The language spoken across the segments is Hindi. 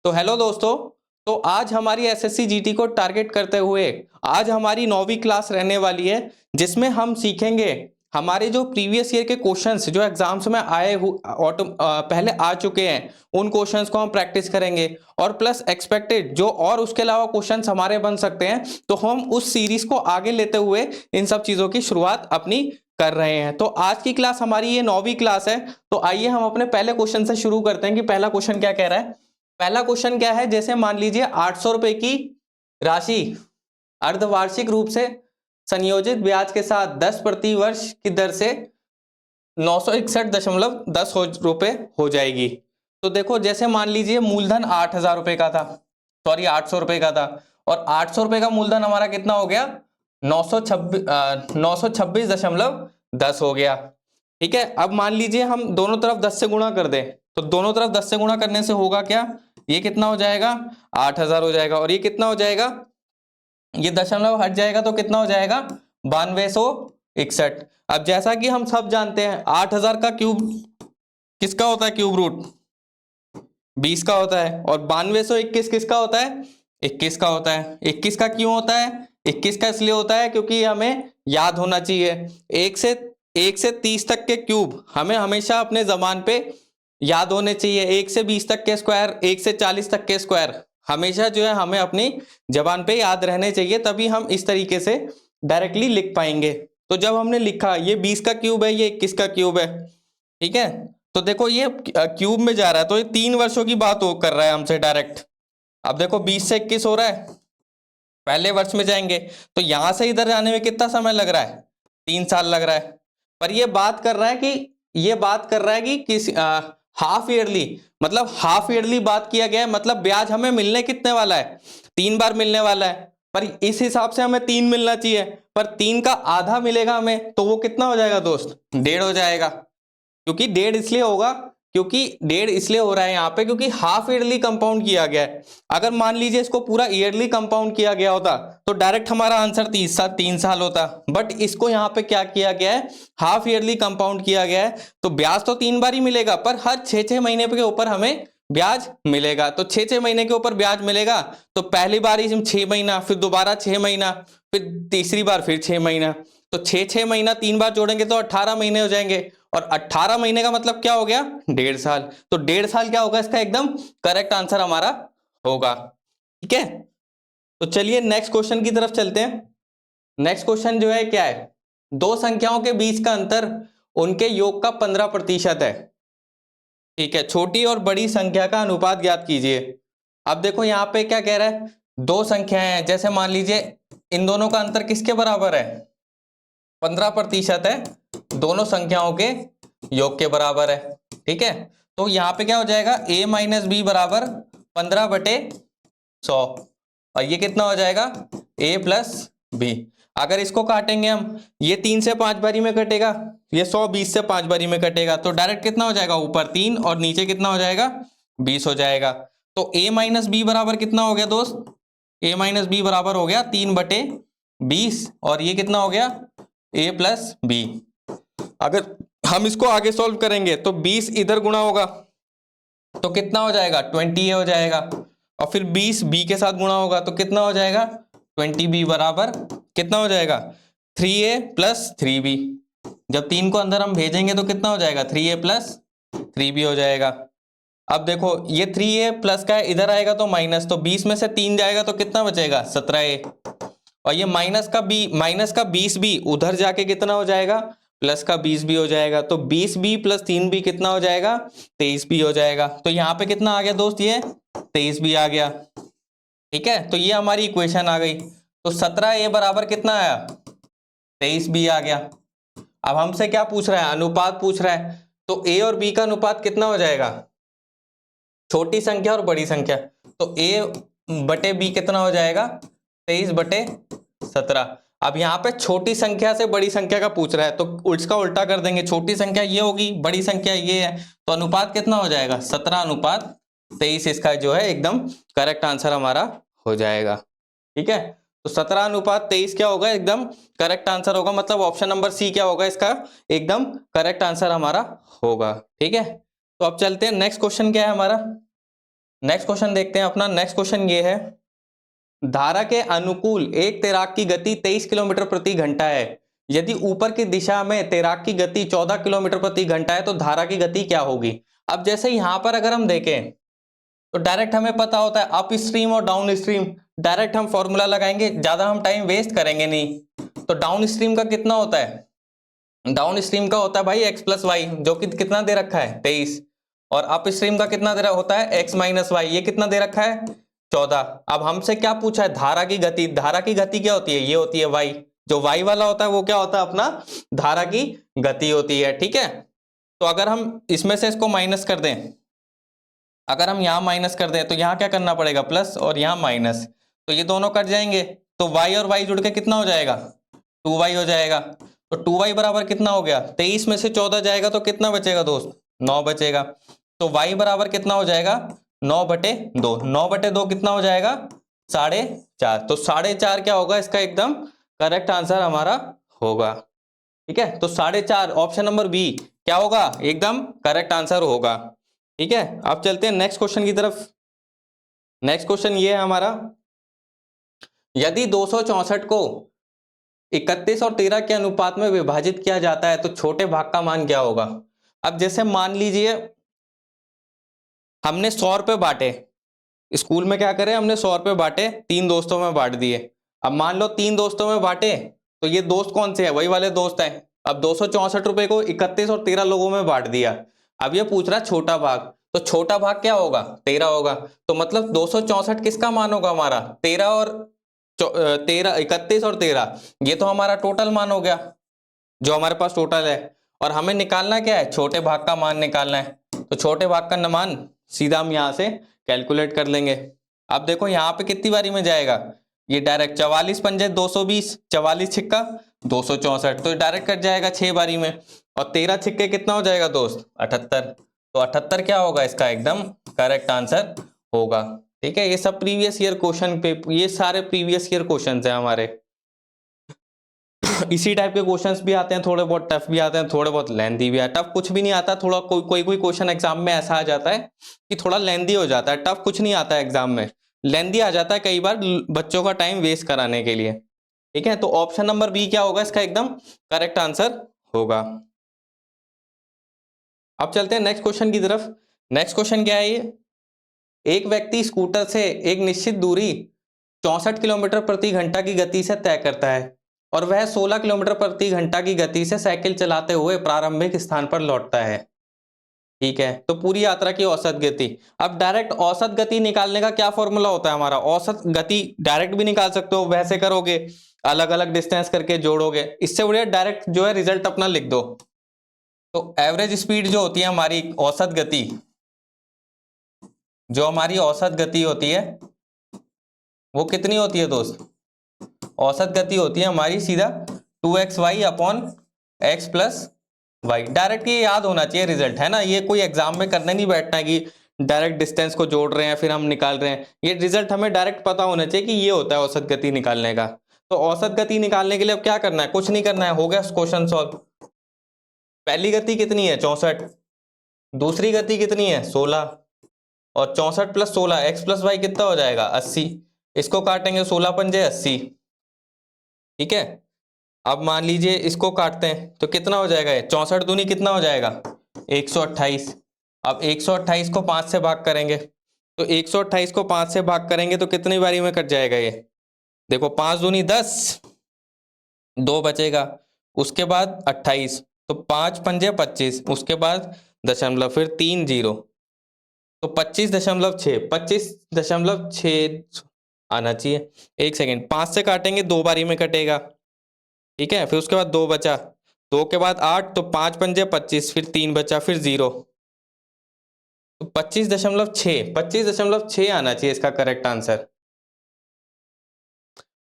तो हेलो दोस्तों। तो आज हमारी एसएससी जीटी को टारगेट करते हुए आज हमारी 9वीं क्लास रहने वाली है, जिसमें हम सीखेंगे हमारे जो प्रीवियस ईयर के क्वेश्चंस जो एग्जाम्स में पहले आ चुके हैं उन क्वेश्चंस को हम प्रैक्टिस करेंगे और प्लस एक्सपेक्टेड जो और उसके अलावा क्वेश्चंस हमारे बन सकते हैं, तो हम उस सीरीज को आगे लेते हुए इन सब चीजों की शुरुआत अपनी कर रहे हैं। तो आज की क्लास हमारी ये 9वीं क्लास है। तो आइए हम अपने पहले क्वेश्चन से शुरू करते हैं कि पहला क्वेश्चन क्या कह रहा है। पहला क्वेश्चन क्या है, जैसे मान लीजिए 800 रुपए की राशि अर्धवार्षिक रूप से संयोजित ब्याज के साथ 10 प्रति वर्ष की दर से 961.10 रुपए हो जाएगी। तो देखो, जैसे मान लीजिए मूलधन 8000 रुपए का था, सॉरी 800 रुपए का था, और 800 रुपए का मूलधन हमारा कितना हो गया, 926.10 हो गया। ठीक है, अब मान लीजिए हम दोनों तरफ 10 से गुणा कर दें, तो दोनों तरफ 10 से गुणा करने से होगा क्या, ये कितना हो जाएगा, 8000 हो जाएगा, और ये कितना हो जाएगा, ये दशमलव हट जाएगा तो कितना हो जाएगा, 9261। अब जैसा कि हम सब जानते हैं 8000 का क्यूब किसका होता है, क्यूब रूट 20 का होता है, और 9221 किसका होता है, 21 का होता है। 21 का क्यों होता है, 21 का इसलिए होता है क्योंकि हमें याद होना चाहिए, एक से 30 तक के क्यूब हमें हमेशा अपने जबान पे याद होने चाहिए। 1 से 20 तक के स्क्वायर, 1 से 40 तक के स्क्वायर हमेशा जो है हमें अपनी जबान पे याद रहने चाहिए, तभी हम इस तरीके से डायरेक्टली लिख पाएंगे। तो जब हमने लिखा ये 20 का क्यूब है, ये 21 का क्यूब है, ठीक है, तो देखो ये क्यूब में जा रहा है, तो ये 3 वर्षों की बात हो कर रहा है हमसे डायरेक्ट। अब देखो 20 से 21 हो रहा है, पहले वर्ष में जाएंगे, तो यहां से इधर जाने में कितना समय लग रहा है, 3 साल लग रहा है। पर ये बात कर रहा है कि किस हाफ ईयरली, मतलब हाफ ईयरली बात किया गया है, मतलब ब्याज हमें मिलने कितने वाला है, 3 बार मिलने वाला है। पर इस हिसाब से हमें 3 मिलना चाहिए, पर 3 का आधा मिलेगा हमें, तो वो कितना हो जाएगा दोस्त, 1.5 हो जाएगा। क्योंकि 1.5 इसलिए होगा, क्योंकि 1.5 इसलिए हो रहा है यहाँ पे क्योंकि हाफ ईयरली कंपाउंड किया गया है। अगर मान लीजिए इसको पूरा ईयरली कंपाउंड किया गया होता तो डायरेक्ट हमारा आंसर 3 साल होता, बट इसको यहाँ पे क्या किया गया है, हाफ ईयरली कंपाउंड किया गया है। तो ब्याज तो 3 बार ही मिलेगा, पर हर 6-6 महीने के ऊपर हमें ब्याज मिलेगा। तो 6-6 महीने के ऊपर ब्याज मिलेगा, तो पहली बार ही 6 महीना, फिर दोबारा 6 महीना, फिर तीसरी बार फिर 6 महीना, तो 6-6 महीना 3 बार जोड़ेंगे तो 18 महीने हो जाएंगे, और 18 महीने का मतलब क्या हो गया, 1.5 साल। तो 1.5 साल क्या होगा, इसका एकदम करेक्ट आंसर हमारा होगा। ठीक है, तो चलिए नेक्स्ट क्वेश्चन की तरफ चलते हैं। नेक्स्ट क्वेश्चन जो है क्या है, दो संख्याओं के बीच का अंतर उनके योग का 15% है। ठीक है, छोटी और बड़ी संख्या का अनुपात ज्ञात कीजिए। अब देखो यहाँ पे क्या कह रहा है, दो संख्याएं हैं, जैसे मान लीजिए इन दोनों का अंतर किसके बराबर है, 15% है, दोनों संख्याओं के योग के बराबर है। ठीक है, तो यहाँ पे क्या हो जाएगा, a माइनस बी बराबर 15/100, और ये कितना हो जाएगा, a प्लस बी। अगर इसको काटेंगे हम, ये 3 से 5 बारी में कटेगा, ये 100 20 से 5 बारी में कटेगा, तो डायरेक्ट कितना हो जाएगा, ऊपर 3 और नीचे कितना हो जाएगा, 20 हो जाएगा। तो a माइनस बी बराबर कितना हो गया दोस्त, a माइनस बी बराबर हो गया 3/20, और ये कितना हो गया, a प्लस बी। अगर हम इसको आगे सॉल्व करेंगे तो 20 इधर गुणा होगा तो कितना हो जाएगा, 20a हो जाएगा, और फिर 20 b के साथ गुणा होगा तो कितना हो जाएगा, 20b बराबर कितना हो जाएगा, 3a प्लस 3b। जब 3 को अंदर हम भेजेंगे तो कितना हो जाएगा, 3a प्लस 3b हो जाएगा। अब देखो ये 3a प्लस का है, इधर आएगा तो माइनस, तो 20 में से 3 जाएगा तो कितना बचेगा, 17a, और ये माइनस का 20b उधर जाके कितना हो जाएगा, प्लस का 20b हो जाएगा। तो 20b प्लस 3b कितना हो जाएगा, 23b हो जाएगा। तो यहाँ पे कितना आ गया दोस्त, ये 23b आ गया। ठीक है, तो ये हमारी इक्वेशन आ गई। तो 17a बराबर कितना आया, 23b आ गया। अब हमसे क्या पूछ रहा है, अनुपात पूछ रहा है, तो a और b का अनुपात कितना हो जाएगा, छोटी संख्या और बड़ी संख्या, तो a बटे b कितना हो जाएगा, 23/17। अब यहाँ पे छोटी संख्या से बड़ी संख्या का पूछ रहा है, तो इसका उल्टा कर देंगे, छोटी संख्या ये होगी, बड़ी संख्या ये है, तो अनुपात कितना हो जाएगा, 17/23, इसका जो है एकदम करेक्ट आंसर हमारा हो जाएगा। ठीक है, तो 17/23 क्या होगा, एकदम करेक्ट आंसर होगा, मतलब ऑप्शन नंबर सी क्या होगा, इसका एकदम करेक्ट आंसर हमारा होगा। ठीक है, तो अब चलते हैं नेक्स्ट क्वेश्चन क्या है हमारा। नेक्स्ट क्वेश्चन देखते हैं अपना। नेक्स्ट क्वेश्चन ये है, धारा के अनुकूल एक तैराक की गति 23 किलोमीटर प्रति घंटा है। यदि ऊपर की दिशा में तैराक की गति 14 किलोमीटर प्रति घंटा है तो धारा की गति क्या होगी। अब जैसे यहां पर अगर हम देखें तो डायरेक्ट हमें पता होता है अप स्ट्रीम और डाउन स्ट्रीम, डायरेक्ट हम फॉर्मूला लगाएंगे, ज्यादा हम टाइम वेस्ट करेंगे नहीं। तो डाउन स्ट्रीम का कितना होता है, डाउन स्ट्रीम का होता है भाई x प्लस वाई, जो कि कितना दे रखा है 23, और अप स्ट्रीम का कितना दे रहा होता है x माइनस वाई, ये कितना दे रखा है 14। अब हमसे क्या पूछा है, धारा की गति। धारा की गति क्या होती है, ये होती है y, जो y वाला होता है वो क्या होता है अपना धारा की गति होती है। ठीक है, तो अगर हम इसमें से इसको माइनस कर दें, अगर हम यहां माइनस कर दें तो यहां क्या करना पड़ेगा प्लस और यहां माइनस, तो ये दोनों कट जाएंगे, तो y और y जुड़ के कितना हो जाएगा 2y हो जाएगा। तो 2y बराबर कितना हो गया, 23 में से 14 जाएगा तो कितना बचेगा दोस्त 9 बचेगा। तो y बराबर कितना हो जाएगा 9/2, 9/2 कितना हो जाएगा 4.5। तो 4.5 क्या होगा इसका एकदम करेक्ट आंसर हमारा होगा। ठीक है, तो 4.5 ऑप्शन नंबर बी क्या होगा एकदम करेक्ट आंसर होगा। ठीक है, अब चलते हैं नेक्स्ट क्वेश्चन की तरफ। नेक्स्ट क्वेश्चन ये है हमारा, यदि 264 को 31 और 13 के अनुपात में विभाजित किया जाता है तो छोटे भाग का मान क्या होगा। अब जैसे मान लीजिए हमने 100 रुपए बांटे, स्कूल में क्या करें हमने 100 रुपए बांटे, 3 दोस्तों में बांट दिए। अब मान लो 3 दोस्तों में बांटे तो ये दोस्त कौन से हैं, वही वाले दोस्त हैं। अब 264 रुपए को 31 और 13 लोगों में बांट दिया। अब ये पूछ रहा छोटा भाग, तो छोटा भाग क्या होगा 13 होगा। तो मतलब 264 किसका मान होगा हमारा 13 और 13, 31 और 13, ये तो हमारा टोटल मान हो गया जो हमारे पास टोटल है। और हमें निकालना क्या है, छोटे भाग का मान निकालना है। तो छोटे भाग का मान सीधा हम यहां से कैलकुलेट कर लेंगे। अब देखो यहाँ पे कितनी बारी में जाएगा, ये डायरेक्ट 44 पंजे 220, 44 छिक्का 264, तो डायरेक्ट कट जाएगा 6 बारी में। और 13 छिक्के कितना हो जाएगा दोस्त 78, तो 78 क्या होगा इसका एकदम करेक्ट आंसर होगा। ठीक है, ये सब प्रीवियस ईयर क्वेश्चन पे, ये सारे प्रीवियस ईयर क्वेश्चन है हमारे। इसी टाइप के क्वेश्चंस भी आते हैं, थोड़े बहुत टफ भी आते हैं, थोड़े बहुत लेंदी भी आते हैं। टफ कुछ भी नहीं आता, थोड़ा कोई कोई क्वेश्चन एग्जाम में ऐसा आ जाता है कि थोड़ा लेंदी हो जाता है। टफ कुछ नहीं आता है एग्जाम में, लेंदी आ जाता है कई बार बच्चों का टाइम वेस्ट कराने के लिए। ठीक है, तो ऑप्शन नंबर बी क्या होगा इसका एकदम करेक्ट आंसर होगा। अब चलते हैं नेक्स्ट क्वेश्चन की तरफ। नेक्स्ट क्वेश्चन क्या है, ये एक व्यक्ति स्कूटर से एक निश्चित दूरी 64 किलोमीटर प्रति घंटा की गति से तय करता है और वह 16 किलोमीटर प्रति घंटा की गति से साइकिल चलाते हुए प्रारंभिक स्थान पर लौटता है। ठीक है, तो पूरी यात्रा की औसत गति। अब डायरेक्ट औसत गति निकालने का क्या फॉर्मूला होता है हमारा, औसत गति डायरेक्ट भी निकाल सकते हो, वैसे करोगे अलग अलग डिस्टेंस करके जोड़ोगे, इससे बढ़िया डायरेक्ट जो है रिजल्ट अपना लिख दो। तो एवरेज स्पीड जो होती है हमारी औसत गति, जो हमारी औसत गति होती है वो कितनी होती है दोस्त, औसत गति होती है हमारी सीधा 2xy upon x plus Y. Direct ये याद होना चाहिए रिजल्ट, है ना, ये कोई एग्जाम में करने नहीं बैठना है कि डायरेक्ट डिस्टेंस को जोड़ रहे हैं फिर हम निकाल रहे हैं। ये रिजल्ट हमें डायरेक्ट पता होना चाहिए कि ये होता है औसत गति निकालने का। तो औसत गति निकालने के लिए अब क्या करना है, कुछ नहीं करना है, हो गया क्वेश्चन सॉल्व। पहली गति कितनी है 64, दूसरी गति कितनी है 16, और 64 प्लस 16 x प्लस वाई कितना हो जाएगा 80। इसको काटेंगे 16 पंजे 80। ठीक है, अब मान लीजिए इसको काटते हैं तो कितना हो जाएगा, 64 दूनी कितना हो जाएगा 128। अब 128 को 5 से भाग करेंगे, तो 128 को 5 से भाग करेंगे तो कितनी बारी में कट जाएगा ये, देखो 5 दूनी 10, 2 बचेगा, उसके बाद 28, तो 5 पंजे 25, उसके बाद दशमलव, फिर 3 जीरो, तो 25.6, 25.6 आना चाहिए। एक सेकेंड, 5 से काटेंगे 2 बारी में कटेगा। ठीक है, फिर उसके बाद 2 बचा, 2 के बाद 8, तो 5 पंजे 25, फिर 3 बचा, फिर 0, तो 25.6 आना चाहिए इसका करेक्ट आंसर।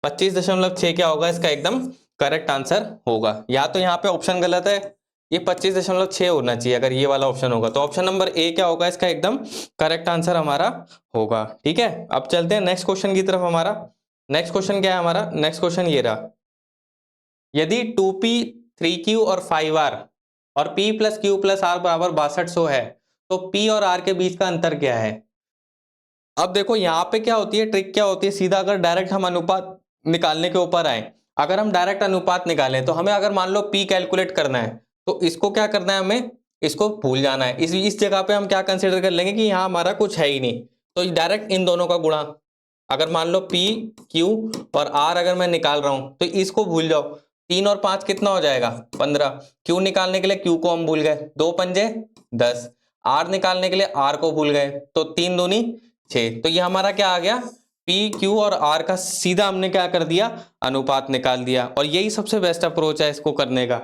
25.6 क्या होगा इसका एकदम करेक्ट आंसर होगा। या तो यहाँ पे ऑप्शन गलत है, ये 25.6 होना चाहिए अगर ये वाला ऑप्शन होगा, तो ऑप्शन नंबर ए क्या होगा इसका एकदम करेक्ट आंसर हमारा होगा। ठीक है, अब चलते हैं नेक्स्ट क्वेश्चन की तरफ। हमारा नेक्स्ट क्वेश्चन क्या है, हमारा नेक्स्ट क्वेश्चन ये रहा, यदि 2p 3q और 5r और p plus q plus r बराबर 6200 है तो p और r के बीच का अंतर क्या है। अब देखो यहाँ पे क्या होती है, ट्रिक क्या होती है, सीधा अगर डायरेक्ट हम अनुपात निकालने के ऊपर आए, अगर हम डायरेक्ट अनुपात निकालें तो हमें अगर मान लो पी कैलकुलेट करना है तो इसको क्या करना है, हमें इसको भूल जाना है। इस जगह पे हम क्या कंसिडर कर लेंगे कि यहाँ हमारा कुछ है ही नहीं, तो डायरेक्ट इन दोनों का गुणा। अगर मान लो पी क्यू और आर अगर मैं निकाल रहा हूं तो इसको भूल जाओ। 3 और 5 कितना हो जाएगा, 15। क्यू निकालने के लिए क्यू को हम भूल गए, 2 पंजे 10। आर निकालने के लिए आर को भूल गए, तो 3 दूनी 6। तो ये हमारा क्या आ गया, पी क्यू और आर का सीधा हमने क्या कर दिया, अनुपात निकाल दिया। और यही सबसे बेस्ट अप्रोच है इसको करने का।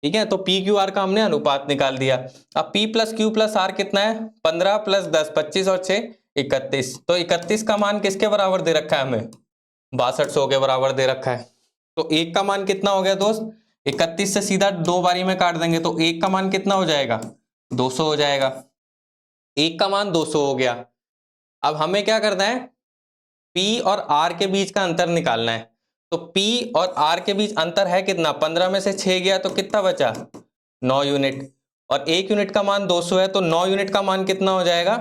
ठीक है, तो पी क्यू आर का हमने अनुपात निकाल दिया। अब P plus Q plus R कितना है, 15 प्लस 10 25 और 6 31। तो 31 का मान किसके बराबर दे रखा है हमें, 6200 के बराबर दे रखा है। तो एक का मान कितना हो गया दोस्त, 31 से सीधा 2 बारी में काट देंगे तो एक का मान कितना हो जाएगा, 200 हो जाएगा। एक का मान 200 हो गया। अब हमें क्या करना है, P और R के बीच का अंतर निकालना है। तो P और R के बीच अंतर है कितना, 15 में से 6 गया तो कितना बचा, 9 यूनिट। और 1 यूनिट का मान 200 है तो 9 यूनिट का मान कितना हो जाएगा,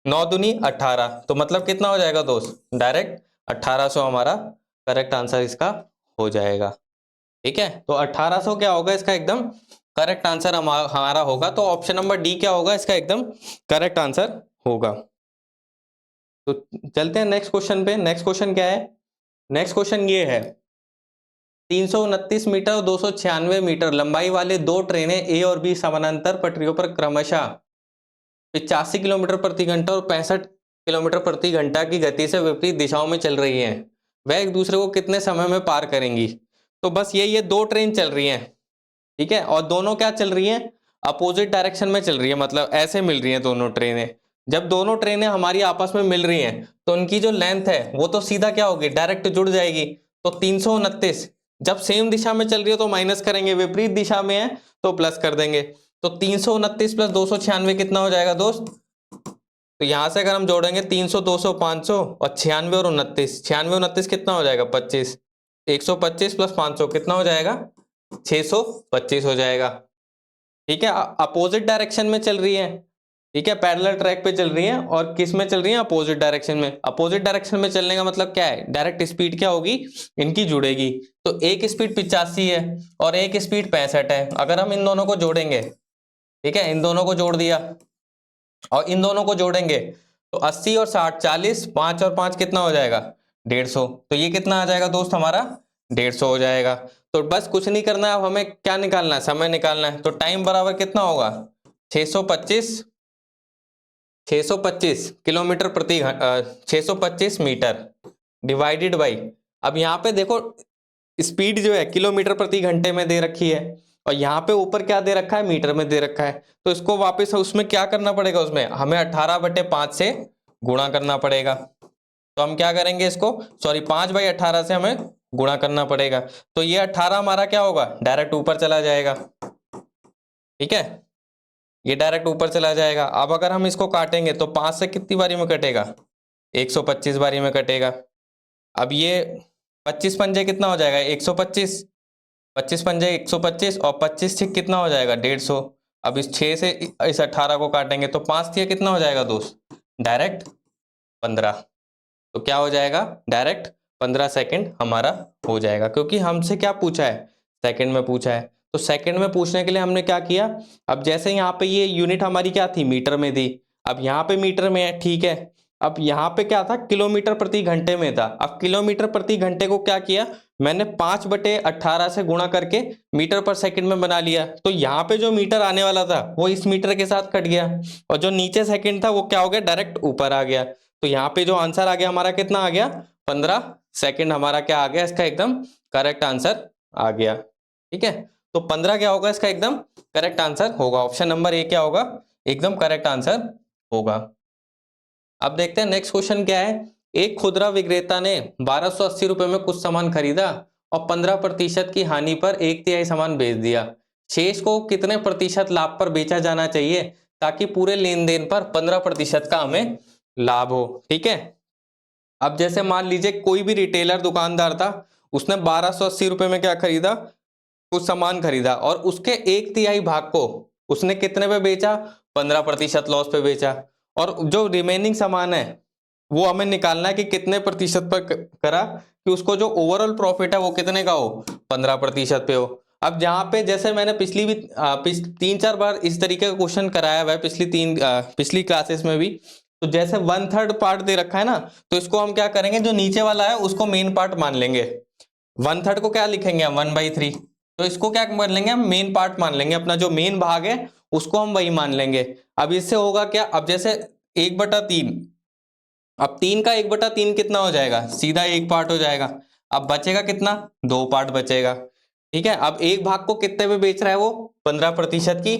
9 दूनी 18। तो मतलब कितना हो जाएगा दोस्त, डायरेक्ट 1800 हमारा करेक्ट आंसर इसका हो जाएगा। ठीक है, तो 1800 क्या होगा इसका एकदम करेक्ट आंसर हमारा होगा। तो ऑप्शन नंबर डी क्या होगा इसका एकदम करेक्ट आंसर होगा। तो चलते हैं नेक्स्ट क्वेश्चन पे। नेक्स्ट क्वेश्चन क्या है, नेक्स्ट क्वेश्चन ये है, 329 मीटर और 296 मीटर लंबाई वाले दो ट्रेनें ए और बी समानांतर पटरियों पर क्रमशः 85 किलोमीटर प्रति घंटा और 65 किलोमीटर प्रति घंटा की गति से विपरीत दिशाओं में चल रही हैं। वह एक दूसरे को कितने समय में पार करेंगी। तो बस ये दो ट्रेन चल रही हैं, ठीक है, और दोनों क्या चल रही हैं, अपोजिट डायरेक्शन में चल रही है, मतलब ऐसे मिल रही हैं दोनों ट्रेनें। जब दोनों ट्रेनें हमारी आपस में मिल रही हैं तो उनकी जो लेंथ है वो तो सीधा क्या होगी, डायरेक्ट जुड़ जाएगी। तो 329 जब सेम दिशा में चल रही है तो माइनस करेंगे, विपरीत दिशा में है तो प्लस कर देंगे। तो 329 प्लस 296 कितना हो जाएगा दोस्त, तो यहां से अगर हम जोड़ेंगे 300 200 500 और 96 और 29, 96 29 कितना हो जाएगा 25। 125 प्लस 500 कितना हो जाएगा, 625 हो जाएगा। ठीक है, अपोजिट डायरेक्शन में चल रही है, ठीक है, पैरेलल ट्रैक पे चल रही है। और किस में चल रही है, अपोजिट डायरेक्शन में। अपोजिट डायरेक्शन में चलने का मतलब क्या है, डायरेक्ट स्पीड क्या होगी, इनकी जुड़ेगी। तो एक स्पीड 85 है और एक स्पीड 65 है। अगर हम इन दोनों को जोड़ेंगे, ठीक है, इन दोनों को जोड़ दिया और इन दोनों को जोड़ेंगे तो 80 और 60 40, 5 और 5 कितना हो जाएगा, 150। तो ये कितना आ जाएगा दोस्त हमारा, 150 हो जाएगा। तो बस कुछ नहीं करना है, अब हमें क्या निकालना है, समय निकालना है। तो टाइम बराबर कितना होगा, 625 किलोमीटर प्रति 625 मीटर डिवाइडेड बाई, अब यहाँ पे देखो स्पीड जो है किलोमीटर प्रति घंटे में दे रखी है और यहाँ पे ऊपर क्या दे रखा है, मीटर में दे रखा है। तो इसको वापस उसमें क्या करना पड़ेगा, उसमें हमें 18/5 से गुणा करना पड़ेगा। तो हम क्या करेंगे इसको, सॉरी 5/18 से हमें गुणा करना पड़ेगा। तो ये 18 हमारा क्या होगा, डायरेक्ट ऊपर चला जाएगा। ठीक है, ये डायरेक्ट ऊपर चला जाएगा। अब अगर हम इसको काटेंगे तो 5 से कितनी बारी में कटेगा, 125 बारी में कटेगा। अब ये 25 पंजे कितना हो जाएगा, 125, 25 पंजे 125 और 25 छः कितना हो जाएगा, 150। अब इस 6 से इस 18 को काटेंगे तो 5 तिया कितना हो जाएगा दोस्त, डायरेक्ट 15। तो क्या हो जाएगा, डायरेक्ट 15 सेकंड हमारा हो जाएगा, क्योंकि हमसे क्या पूछा है, सेकंड में पूछा है। तो सेकंड में पूछने के लिए हमने क्या किया, अब जैसे यहाँ पे ये यूनिट हमारी क्या थी, मीटर में थी, अब यहाँ पे मीटर में है, ठीक है। अब यहाँ पे क्या था, किलोमीटर प्रति घंटे में था। अब किलोमीटर प्रति घंटे को क्या किया, मैंने 5/18 से गुणा करके मीटर पर सेकंड में बना लिया। तो यहाँ पे जो मीटर आने वाला था वो इस मीटर के साथ कट गया और जो नीचे सेकंड था वो क्या हो गया, डायरेक्ट ऊपर आ गया। तो यहाँ पे जो आंसर आ गया हमारा कितना आ गया, 15 सेकंड हमारा क्या आ गया, इसका एकदम करेक्ट आंसर आ गया। ठीक है, तो 15 क्या होगा इसका एकदम करेक्ट आंसर होगा। ऑप्शन नंबर ए क्या होगा, एकदम करेक्ट आंसर होगा। अब देखते हैं नेक्स्ट क्वेश्चन क्या है। एक खुदरा विक्रेता ने 1280 रुपए में कुछ सामान खरीदा और 15% की हानि पर 1/3 सामान बेच दिया। शेष को कितने प्रतिशत लाभ पर बेचा जाना चाहिए ताकि पूरे लेन देन पर 15% का हमें लाभ हो। ठीक है, अब जैसे मान लीजिए कोई भी रिटेलर दुकानदार था, उसने 1280 रुपए में क्या खरीदा, कुछ सामान खरीदा और उसके 1/3 भाग को उसने कितने पे बेचा, 15% लॉस पे बेचा। और जो रिमेनिंग सामान है वो हमें निकालना है कि कितने प्रतिशत पर करा, कि उसको जो ओवरऑल प्रॉफिट है वो कितने का हो, 15% पे हो। अब जहां पे जैसे मैंने पिछली 3-4 बार इस तरीके का क्वेश्चन कराया हुआ है पिछली क्लासेस में भी, तो जैसे 1/3 पार्ट दे रखा है ना, तो इसको हम क्या करेंगे, जो नीचे वाला है उसको मेन पार्ट मान लेंगे, 1/3 को क्या लिखेंगे हम, 1/3, तो इसको क्या मान लेंगे हम, मेन पार्ट मान लेंगे, अपना जो मेन भाग है उसको हम वही मान लेंगे। अब इससे होगा क्या, अब जैसे 1/3, अब 3 का 1/3 कितना हो जाएगा, सीधा एक पार्ट हो जाएगा। अब बचेगा कितना, 2 पार्ट बचेगा। ठीक है, अब एक भाग को कितने पे बेच रहा है वो, 15% की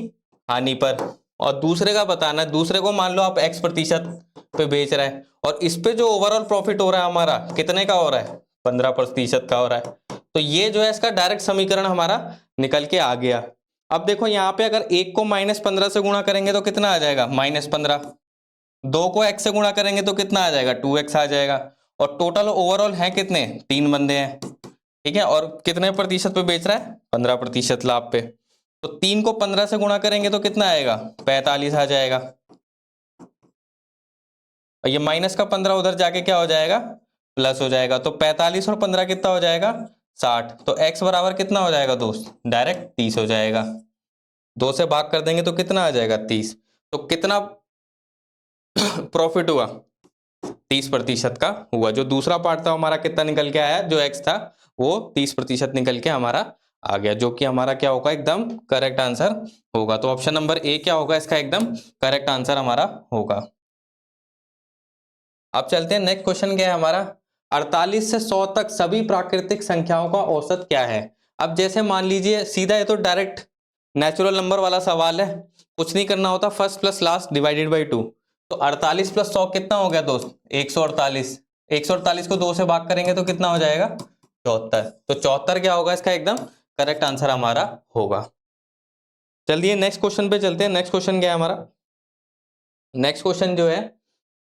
हानि पर, और दूसरे का बताना है, दूसरे को मान लो आप X% पे बेच रहा है, और इस पे जो ओवरऑल प्रॉफिट हो रहा है हमारा कितने का हो रहा है, 15% का हो रहा है। तो ये जो है इसका डायरेक्ट समीकरण हमारा निकल के आ गया। अब देखो यहाँ पे अगर 1 को -15 से गुणा करेंगे तो कितना आ जाएगा, -15, 2 को x से गुणा करेंगे तो कितना आ जाएगा, 2x आ जाएगा, और टोटल ओवरऑल है कितने, 3 बंदे हैं। ठीक है, और कितने प्रतिशत पे बेच रहा है, 15% लाभ पे, तो 3 को 15 से गुणा करेंगे तो कितना आएगा, 45 आ जाएगा, और ये माइनस का 15 उधर जाके क्या हो जाएगा, प्लस हो जाएगा, तो 45 और 15 कितना हो जाएगा, 60, तो x बराबर कितना हो जाएगा दोस्त, डायरेक्ट 30 हो जाएगा। 2 से भाग कर देंगे तो कितना आ जाएगा, 30, तो कितना प्रॉफिट हुआ, 30% का हुआ। जो दूसरा पार्ट था हमारा कितना निकल के आया, जो x था वो 30% निकल के हमारा आ गया, जो कि हमारा क्या होगा, एकदम करेक्ट आंसर होगा। तो ऑप्शन नंबर ए क्या होगा इसका, एकदम करेक्ट आंसर हमारा होगा। अब चलते हैं नेक्स्ट क्वेश्चन, क्या है हमारा, 48 से 100 तक सभी प्राकृतिक संख्याओं का औसत क्या है। अब जैसे मान लीजिए सीधा, ये तो डायरेक्ट नेचुरल नंबर वाला सवाल है, कुछ नहीं करना होता, first plus last divided by 2, तो 48 + 100 कितना हो गया दोस्त, 148, 148 को 2 से भाग करेंगे तो कितना हो जाएगा, 74, तो 74 क्या होगा इसका, एकदम करेक्ट आंसर हमारा होगा। चलिए नेक्स्ट क्वेश्चन पे चलते हैं। नेक्स्ट क्वेश्चन क्या है हमारा, नेक्स्ट क्वेश्चन जो है,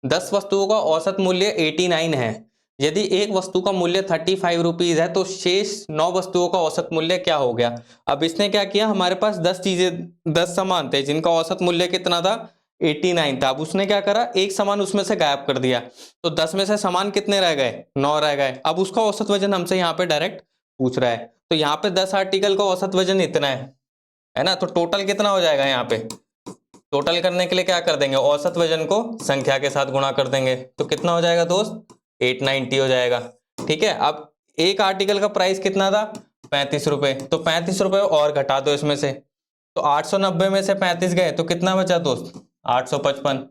10 वस्तुओं का औसत मूल्य 89 है, यदि एक वस्तु का मूल्य 35 रुपीज है तो शेष 9 वस्तुओं का औसत मूल्य क्या हो गया। अब इसने क्या किया, हमारे पास 10 चीजें, 10 सामान थे जिनका औसत मूल्य कितना था, 89 था। अब उसने क्या करा, एक सामान उसमें से गायब कर दिया, तो 10 में से सामान कितने रह गए, 9 रह गए। अब उसका औसत वजन हमसे यहाँ पे डायरेक्ट पूछ रहा है, तो यहाँ पे 10 आर्टिकल का औसत वजन इतना है ना, तो टोटल कितना हो जाएगा, यहाँ पे टोटल करने के लिए क्या कर देंगे, औसत वजन को संख्या के साथ गुणा कर देंगे, तो कितना हो जाएगा दोस्त, 890 हो जाएगा। ठीक है, अब एक आर्टिकल का प्राइस कितना था, 35 रुपए, तो 35 रुपए और घटा दो इसमें से, तो 890 में से 35 गए तो कितना बचा दोस्त, 855।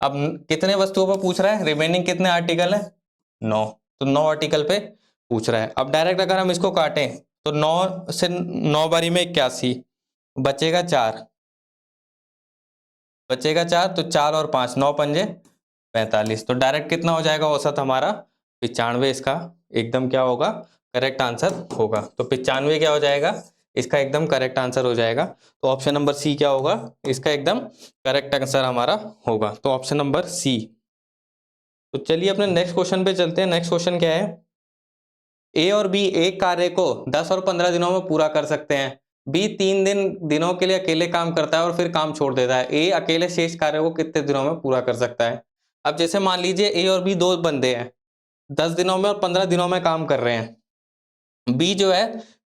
अब कितने वस्तुओं पर पूछ रहा है, रिमेनिंग कितने आर्टिकल है, 9, तो 9 आर्टिकल पे पूछ रहा है। अब डायरेक्ट अगर हम इसको काटें तो 9 से 9 बारी में 81, बचेगा 4, बचेगा 4, तो 4 और 5, 9 पंजे 45, तो डायरेक्ट कितना हो जाएगा औसत हमारा, 95, इसका एकदम क्या होगा, करेक्ट आंसर होगा। तो 95 क्या हो जाएगा, इसका एकदम करेक्ट आंसर हो जाएगा। तो ऑप्शन नंबर सी क्या होगा, इसका एकदम करेक्ट आंसर हमारा होगा, तो ऑप्शन नंबर सी। तो चलिए अपने नेक्स्ट क्वेश्चन पे चलते हैं। नेक्स्ट क्वेश्चन क्या है, ए और बी एक कार्य को 10 और 15 दिनों में पूरा कर सकते हैं, बी 3 दिनों के लिए अकेले काम करता है और फिर काम छोड़ देता है, ए अकेले शेष कार्य को कितने दिनों में पूरा कर सकता है। अब जैसे मान लीजिए ए और बी 2 बंदे हैं, 10 दिनों में और 15 दिनों में काम कर रहे हैं, बी जो है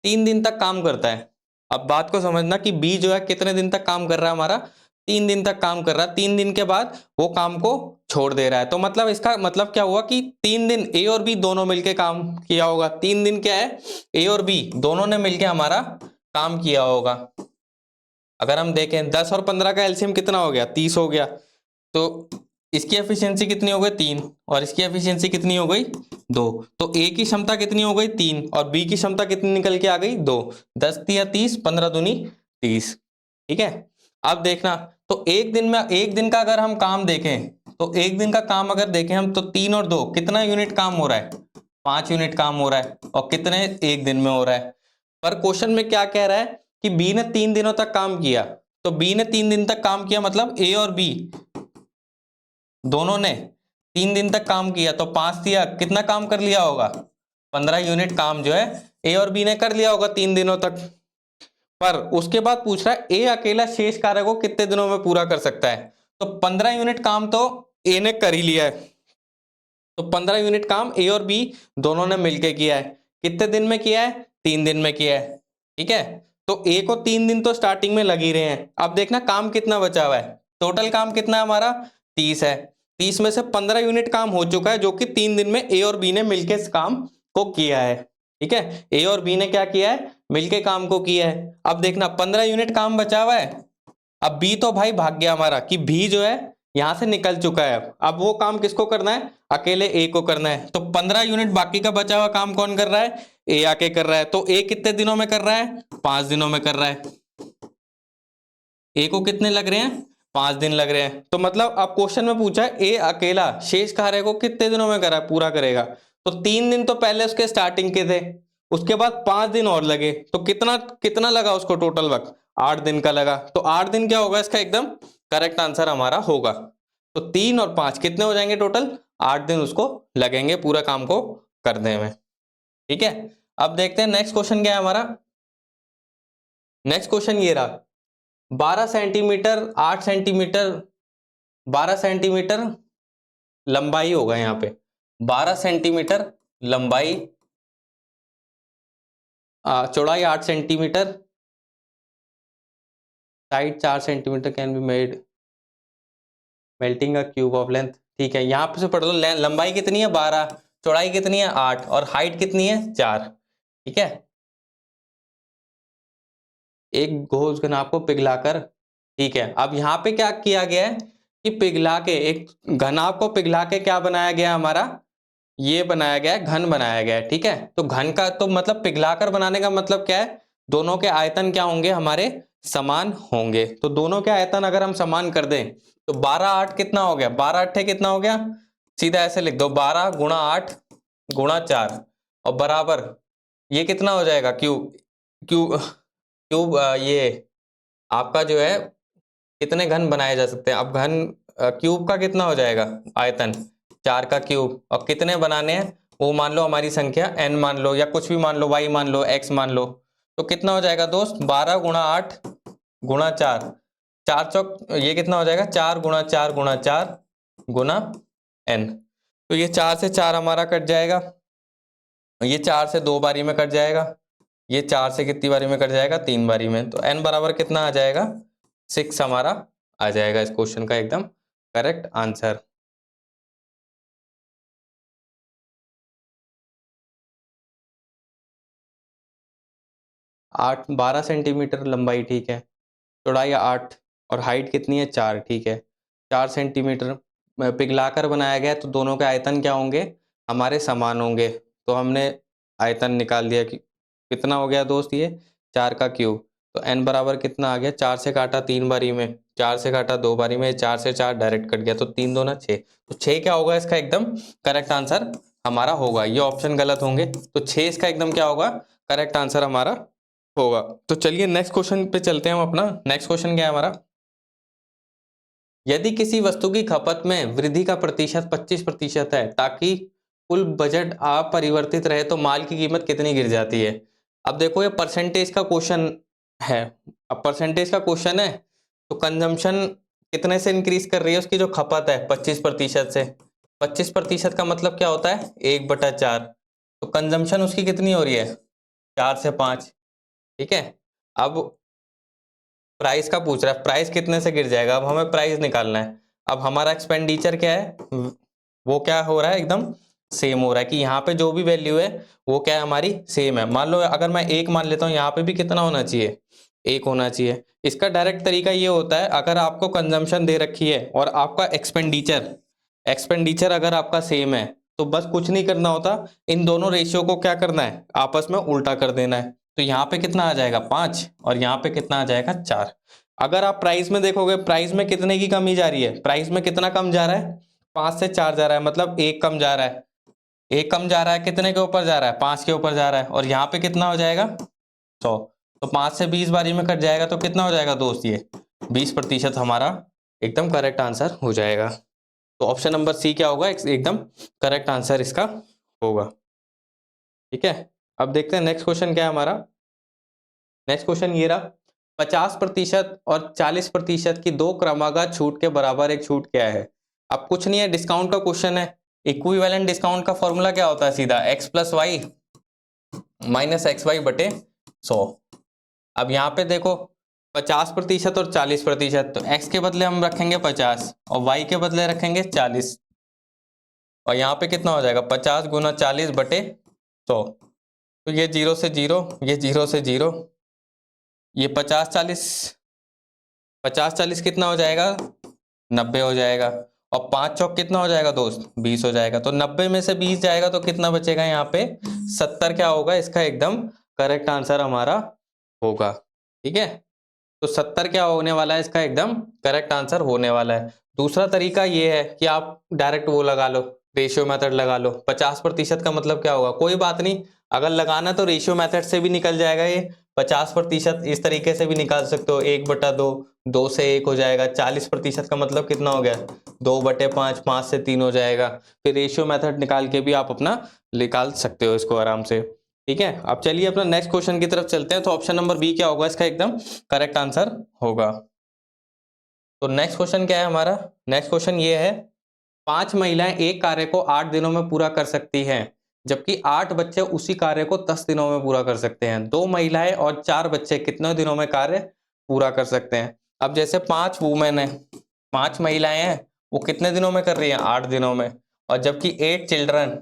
3 दिन तक काम करता है। अब बात को समझना कि बी जो है कितने दिन तक काम कर रहा है हमारा, 3 दिन तक काम कर रहा है, 3 दिन के बाद वो काम को छोड़ दे रहा है। तो मतलब इसका मतलब क्या हुआ कि 3 दिन ए और बी दोनों मिलके काम किया होगा, 3 दिन क्या है, ए और बी दोनों ने मिलके हमारा काम किया होगा। अगर हम देखें 10 और 15 का एलसीएम कितना हो गया, 30 हो गया, तो इसकी एफिशिएंसी कितनी हो गई, 3, और इसकी एफिशिएंसी कितनी हो गई, 2, तो ए की क्षमता कितनी हो गई, 3, और बी की क्षमता कितनी निकल के आ गई, 2, 10 तिया 30, 15 दूनी 30। ठीक है, अब देखना, तो एक दिन में, एक दिन का अगर हम काम देखें, तो एक दिन का काम अगर देखें हम, तो 3 और 2 कितना यूनिट काम हो रहा है, 5 यूनिट काम हो रहा है, और कितने एक दिन में हो रहा है। पर क्वेश्चन में क्या कह रहा है कि बी ने 3 दिनों तक काम किया, तो बी ने 3 दिन तक काम किया मतलब ए और बी दोनों ने 3 दिन तक काम किया, तो 5 दिया कितना काम कर लिया होगा, 15 यूनिट काम जो है ए और बी ने कर लिया होगा 3 दिनों तक। पर उसके बाद पूछ रहा है ए अकेला शेष कार्य को कितने दिनों में पूरा कर सकता है, तो 15 यूनिट काम तो ए ने कर ही लिया है, तो 15 यूनिट काम ए और बी दोनों ने मिलके किया है। कितने दिन में किया है? 3 दिन में किया है। ठीक है, तो ए को 3 दिन तो स्टार्टिंग में लग ही रहे हैं। अब देखना काम कितना बचा हुआ है, टोटल काम कितना है हमारा? 30 है। 30 में से 15 यूनिट काम हो चुका है, जो कि 3 दिन में ए और बी ने मिलके इस काम को किया है। ठीक है, ए और बी ने क्या किया है? मिलके काम को किया है। अब देखना 15 यूनिट काम बचा हुआ है। अब बी तो भाई भाग गया हमारा, कि बी जो है यहां से निकल चुका है। अब वो काम किसको करना है? अकेले ए को करना है। तो 15 यूनिट बाकी का बचा हुआ काम कौन कर रहा है? ए आके कर रहा है। तो ए कितने दिनों में कर रहा है? 5 दिनों में कर रहा है। ए को कितने लग रहे हैं? 5 दिन लग रहे हैं। तो मतलब अब क्वेश्चन में पूछा है ए अकेला शेष कार्य को कितने दिनों में करा पूरा करेगा। तो 3 दिन तो पहले उसके स्टार्टिंग के थे, उसके बाद 5 दिन और लगे, तो कितना कितना लगा उसको टोटल वक्त? 8 दिन का लगा। तो 8 दिन क्या होगा इसका? एकदम करेक्ट आंसर हमारा होगा। तो 3 और 5 कितने हो जाएंगे टोटल? 8 दिन उसको लगेंगे पूरा काम को करने में। ठीक है, अब देखते हैं नेक्स्ट क्वेश्चन क्या है हमारा। नेक्स्ट क्वेश्चन ये रहा, 12 सेंटीमीटर 8 सेंटीमीटर, 12 सेंटीमीटर लंबाई होगा यहाँ पे, 12 सेंटीमीटर लंबाई, चौड़ाई 8 centimetre, side 4 centimetre can be made melting a cube of length. ठीक है, यहां पे से पढ़ लो, लंबाई कितनी है? 12, चौड़ाई कितनी है? 8, और हाइट कितनी है? 4। ठीक है, एक घोष घनाभ को पिघलाकर, ठीक है, अब यहां पे क्या किया गया है कि पिघला के, एक घनाभ को पिघला के क्या बनाया गया हमारा? ये बनाया गया है, घन बनाया गया है। ठीक है, तो घन का तो मतलब पिघलाकर बनाने का मतलब क्या है? दोनों के आयतन क्या होंगे हमारे? समान होंगे। तो दोनों के आयतन अगर हम समान कर दें तो 12 8 कितना हो गया? 12 8 कितना हो गया? सीधा ऐसे लिख दो, 12 गुणा 8 गुणा 4, और बराबर ये कितना हो जाएगा? क्यूब क्यूब क्यूब ये आपका जो है कितने घन बनाए जा सकते हैं? अब घन क्यूब का कितना हो जाएगा आयतन? 4 का क्यूब। और कितने बनाने हैं? वो मान लो हमारी संख्या n मान लो, या कुछ भी मान लो, y मान लो, x मान लो। तो कितना हो जाएगा दोस्त? 12 गुणा 8 गुणा 4, 4 चौक ये कितना हो जाएगा? 4 गुणा 4 गुणा 4 गुणा n। तो ये 4 से 4 हमारा कट जाएगा, ये 4 से 2 बारी में कट जाएगा, ये 4 से कितनी बारी में कट जाएगा? 3 बारी में। तो n बराबर कितना आ जाएगा? 6 हमारा आ जाएगा इस क्वेश्चन का एकदम करेक्ट आंसर। 12 सेंटीमीटर लंबाई, ठीक है, चौड़ाई 8, और हाइट कितनी है? 4। ठीक है, 4 सेंटीमीटर पिघलाकर बनाया गया है, तो दोनों के आयतन क्या होंगे? हमारे समान होंगे। तो हमने आयतन निकाल दिया कि कितना हो गया दोस्त? ये 4 का क्यूब। तो n बराबर कितना आ गया? 4 से काटा 3 बारी में, 4 से काटा 2 बारी में, 4 से 4 डायरेक्ट कट गया, तो 3 2 6। तो 6 क्या होगा इसका एकदम करेक्ट आंसर हमारा होगा। ये ऑप्शन गलत होंगे, तो 6 इसका एकदम क्या होगा? करेक्ट आंसर हमारा होगा। तो चलिए नेक्स्ट क्वेश्चन पे चलते हैं हम अपना। नेक्स्ट क्वेश्चन क्या है हमारा, यदि किसी वस्तु की खपत में वृद्धि का प्रतिशत 25% है, ताकि कुल बजट अपरिवर्तित रहे, तो माल की कीमत कितनी गिर जाती है? अब देखो ये परसेंटेज का क्वेश्चन है। अब परसेंटेज का क्वेश्चन है, तो कंजम्पशन कितने से इंक्रीज कर रही है? उसकी जो खपत है 25% से। 25% का मतलब क्या होता है? 1/4। तो कंजम्पशन उसकी कितनी हो रही है? 4 से 5। ठीक है, अब प्राइस का पूछ रहा है, प्राइस कितने से गिर जाएगा? अब हमें प्राइस निकालना है। अब हमारा एक्सपेंडिचर क्या है? वो क्या हो रहा है? एकदम सेम हो रहा है, कि यहाँ पे जो भी वैल्यू है वो क्या है? हमारी सेम है। मान लो अगर मैं 1 मान लेता हूँ, यहाँ पे भी कितना होना चाहिए? 1 होना चाहिए। इसका डायरेक्ट तरीका ये होता है, अगर आपको कंजम्पशन दे रखी है और आपका एक्सपेंडिचर एक्सपेंडिचर अगर आपका सेम है, तो बस कुछ नहीं करना होता, इन दोनों रेशियो को क्या करना है? आपस में उल्टा कर देना है। तो यहाँ पे कितना आ जाएगा? 5, और यहाँ पे कितना आ जाएगा? 4। अगर आप प्राइस में देखोगे, प्राइस में कितने की कमी जा रही है? प्राइस में कितना कम जा रहा है? 5 से 4 जा रहा है, मतलब 1 कम जा रहा है। 1 कम जा रहा है, कितने के ऊपर जा रहा है? 5 के ऊपर जा रहा है। और यहाँ पे कितना हो जाएगा? 100। तो 5 से 20 बारी में कट जाएगा, तो कितना हो जाएगा दोस्त? ये 20% हमारा एकदम करेक्ट आंसर हो जाएगा। तो ऑप्शन नंबर सी क्या होगा? एकदम करेक्ट आंसर इसका होगा। ठीक है, अब देखते हैं नेक्स्ट क्वेश्चन क्या है हमारा। नेक्स्ट क्वेश्चन ये रहा, 50% और 40% की दो क्रमागत छूट के बराबर एक छूट क्या है? अब कुछ नहीं है, डिस्काउंट का क्वेश्चन है। इक्विवेलेंट डिस्काउंट का फॉर्मूला क्या होता है? सीधा x plus Y minus X Y बटे 100। अब यहाँ पे देखो 50% और 40%, तो x के बदले हम रखेंगे 50 और y के बदले रखेंगे 40, और यहाँ पे कितना हो जाएगा 50 गुना 40 बटे 100। तो ये 0 से 0, ये 0 से 0, ये 50 40 कितना हो जाएगा 90 हो जाएगा, और 5 चौक कितना हो जाएगा दोस्त 20 हो जाएगा। तो 90 में से 20 जाएगा तो कितना बचेगा यहाँ पे 70 क्या होगा इसका एकदम करेक्ट आंसर हमारा होगा। ठीक है, तो 70 क्या होने वाला है इसका एकदम करेक्ट आंसर होने वाला है। दूसरा तरीका ये है कि आप डायरेक्ट वो लगा लो, रेशियो मेथड लगा लो। 50% का मतलब क्या होगा, कोई बात नहीं, अगर लगाना तो रेशियो मेथड से भी निकल जाएगा। ये 50% इस तरीके से भी निकाल सकते हो, 1/2, 2 से 1 हो जाएगा। 40% का मतलब कितना हो गया 2/5, 5 से 3 हो जाएगा। फिर रेशियो मेथड निकाल के भी आप अपना निकाल सकते हो इसको आराम से। ठीक है, अब चलिए अपना नेक्स्ट क्वेश्चन की तरफ चलते हैं। तो ऑप्शन नंबर बी क्या होगा इसका एकदम करेक्ट आंसर होगा। तो नेक्स्ट क्वेश्चन क्या है हमारा? नेक्स्ट क्वेश्चन ये है, 5 महिलाएं एक कार्य को 8 दिनों में पूरा कर सकती हैं, जबकि 8 बच्चे उसी कार्य को 10 दिनों में पूरा कर सकते हैं। 2 महिलाएं और 4 बच्चे कितने दिनों में कार्य पूरा कर सकते हैं? अब जैसे 5 वुमेन है, 5 महिलाएं हैं, वो कितने दिनों में कर रही हैं 8 दिनों में, और जबकि 8 चिल्ड्रन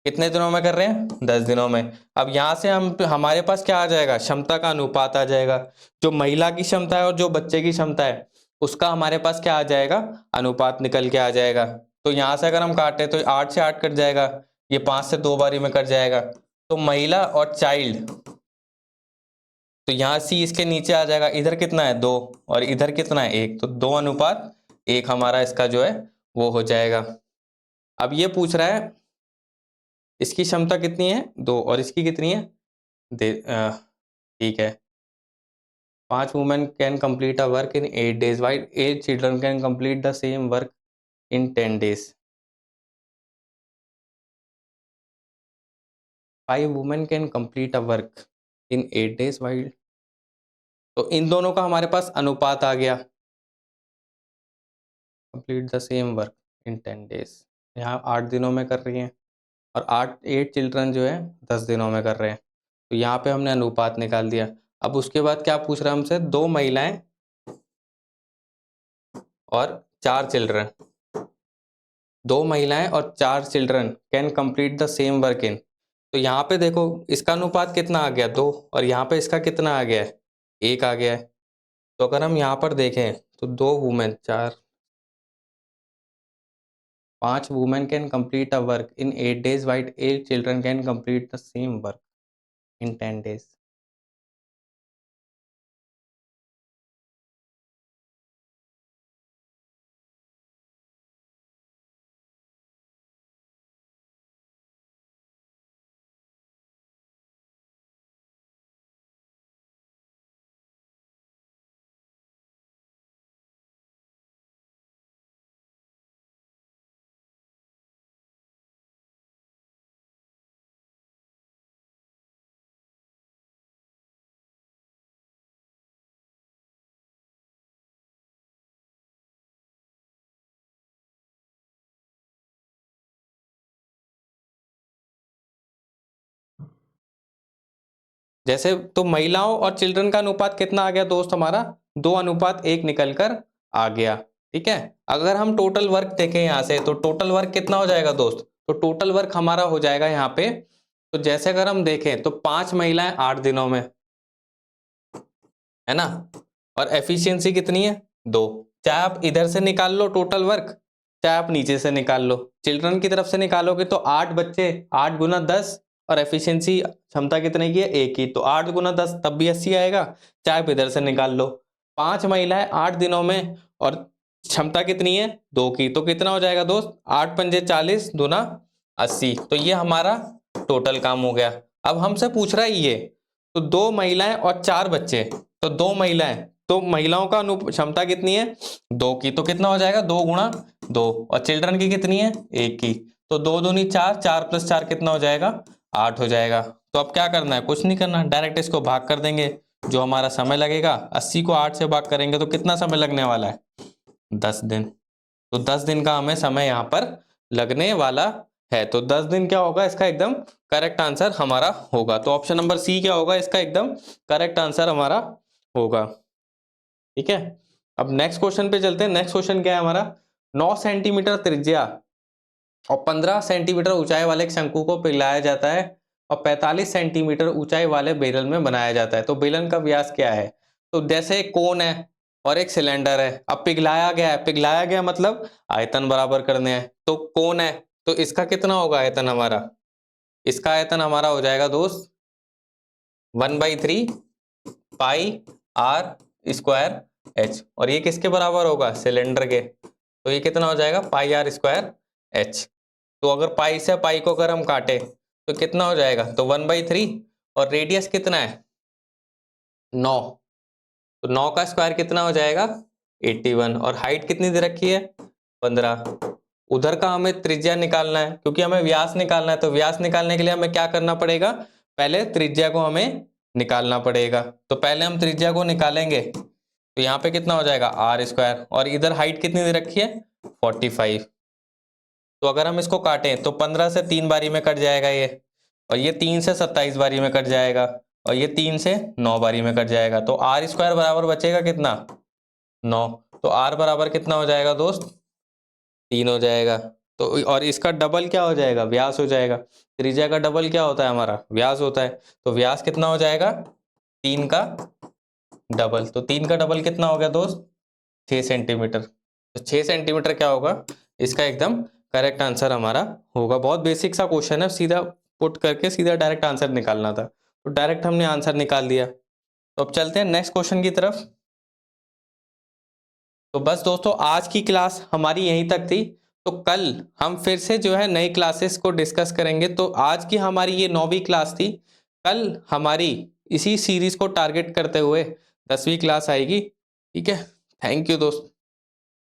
कितने दिनों में कर रहे हैं 10 दिनों में। अब यहां से हम हमारे पास क्या आ जाएगा, क्षमता का अनुपात आ जाएगा। जो महिला की क्षमता है और जो बच्चे की क्षमता है उसका हमारे पास क्या आ जाएगा, अनुपात निकल के आ जाएगा। तो यहां से अगर हम काटे तो 8 से 8 कट जाएगा, ये 5 से 2 बारी में कट जाएगा। तो महिला और चाइल्ड, तो यहाँ सी इसके नीचे आ जाएगा। इधर कितना है 2 और इधर कितना है 1, तो 2:1 हमारा इसका जो है वो हो जाएगा। अब ये पूछ रहा है इसकी क्षमता कितनी है 2 और इसकी कितनी है ठीक है। 5 women can complete a work in 8 days while 8 children can complete the same work in 10 days। 5 women can complete a work in 8 days while, तो इन दोनों का हमारे पास अनुपात आ गया, complete the same work in 10 days। यहाँ 8 दिनों में कर रही हैं और 8 चिल्ड्रन जो है 10 दिनों में कर रहे हैं। तो यहाँ पे हमने अनुपात निकाल दिया। अब उसके बाद क्या पूछ रहा है हमसे, 2 महिलाएं और 4 चिल्ड्रन, 2 महिलाएं और 4 children can complete the same work in. तो यहाँ पे देखो इसका अनुपात कितना आ गया 2, और यहाँ पे इसका कितना आ गया है 1 आ गया है। तो अगर हम यहाँ पर देखें तो 2 women 5 women can complete a work in 8 days while 8 children can complete the same work in 10 days। जैसे तो महिलाओं और चिल्ड्रन का अनुपात कितना आ गया दोस्त हमारा 2:1 निकल कर आ गया। ठीक है, अगर हम टोटल वर्क देखें यहाँ से तो टोटल वर्क कितना हो जाएगा दोस्त, तो टोटल वर्क हमारा हो जाएगा यहाँ पे। तो जैसे अगर हम देखें तो 5 महिलाएं 8 दिनों में, है ना, और एफिशिएंसी कितनी है 2। चाहे आप इधर से निकाल लो टोटल वर्क, चाहे आप नीचे से निकाल लो। चिल्ड्रन की तरफ से निकालोगे तो 8 बच्चे 8 गुना 10, और एफिशिएंसी क्षमता कितने की है 1 की, तो 8 गुना 10 तब भी 80 आएगा। चाहे आप इधर से निकाल लो। 5 महिलाएं 8 दिनों में और क्षमता कितनी है 2 की, तो कितना हो जाएगा दोस्त 8 पंजे 40 दूना 80। तो ये हमारा टोटल काम हो गया। अब हमसे पूछ रहा है ये, तो 2 महिलाएं और 4 बच्चे, तो 2 महिलाएं, तो महिलाओं का क्षमता कितनी है 2 की, तो कितना हो जाएगा 2 गुणा 2, और चिल्ड्रन की कितनी है 1 की, तो 2 दूनी 4, 4 + 4 कितना हो जाएगा 8 हो जाएगा। तो अब क्या करना है, कुछ नहीं करना, डायरेक्ट इसको भाग कर देंगे। जो हमारा समय लगेगा, 80 को 8 से भाग करेंगे तो कितना समय लगने वाला है? 10 दिन। तो 10 दिन का हमें समय यहाँ पर लगने वाला है। तो 10 दिन क्या होगा इसका एकदम करेक्ट आंसर हमारा होगा। तो ऑप्शन नंबर सी क्या होगा इसका एकदम करेक्ट आंसर हमारा होगा। ठीक है, अब नेक्स्ट क्वेश्चन पे चलते हैं। नेक्स्ट क्वेश्चन क्या है हमारा? 9 सेंटीमीटर त्रिज्या और 15 सेंटीमीटर ऊंचाई वाले एक शंकु को पिघलाया जाता है और 45 सेंटीमीटर ऊंचाई वाले बेलन में बनाया जाता है। तो बेलन का व्यास क्या है? तो जैसे एक कोन है और एक सिलेंडर है, अब पिघलाया गया है, पिघलाया गया मतलब आयतन बराबर करने हैं। तो कोन है तो इसका कितना होगा आयतन हमारा? इसका आयतन हमारा हो जाएगा दोस्त 1/3 पाई आर स्क्वायर एच। और ये किसके बराबर होगा? सिलेंडर के। तो ये कितना हो जाएगा? पाई आर स्क्वायर एच। तो अगर पाई से पाई को अगर हम काटे तो कितना हो जाएगा? तो 1/3 और रेडियस कितना है? 9। तो 9 का स्क्वायर कितना हो जाएगा? 81। और हाइट कितनी दे रखी है? 15। उधर का हमें त्रिज्या निकालना है क्योंकि हमें व्यास निकालना है। तो व्यास निकालने के लिए हमें क्या करना पड़ेगा? पहले त्रिज्या को हमें निकालना पड़ेगा। तो पहले हम त्रिज्या को निकालेंगे तो यहाँ पे कितना हो जाएगा? R square. और इधर हाइट कितनी दे रखी है? 45। तो अगर हम इसको काटें तो 15 से 3 बारी में कट जाएगा ये, और ये 3 से 27 बारी में कट जाएगा, और ये 3 से 9 बारी में कट जाएगा। तो आर स्क्वायर बराबर बचेगा कितना? 9। तो आर बराबर कितना हो जाएगा दोस्त? 3 हो जाएगा। तो और इसका डबल क्या हो जाएगा? व्यास हो जाएगा। त्रिज्या का डबल क्या होता है हमारा? व्यास होता है। तो व्यास कितना हो जाएगा? 3 का डबल। तो 3 का डबल कितना हो गया दोस्त? 6 सेंटीमीटर। तो 6 सेंटीमीटर क्या होगा? इसका एकदम करेक्ट आंसर हमारा होगा। बहुत बेसिक सा क्वेश्चन है, सीधा पुट करके सीधा डायरेक्ट आंसर निकालना था, तो डायरेक्ट हमने आंसर निकाल दिया। तो अब चलते हैं नेक्स्ट क्वेश्चन की तरफ। तो बस दोस्तों आज की क्लास हमारी यहीं तक थी। तो कल हम फिर से जो है नई क्लासेस को डिस्कस करेंगे। तो आज की हमारी ये 9वीं क्लास थी। कल हमारी इसी सीरीज को टारगेट करते हुए 10वीं क्लास आएगी। ठीक है, थैंक यू दोस्त।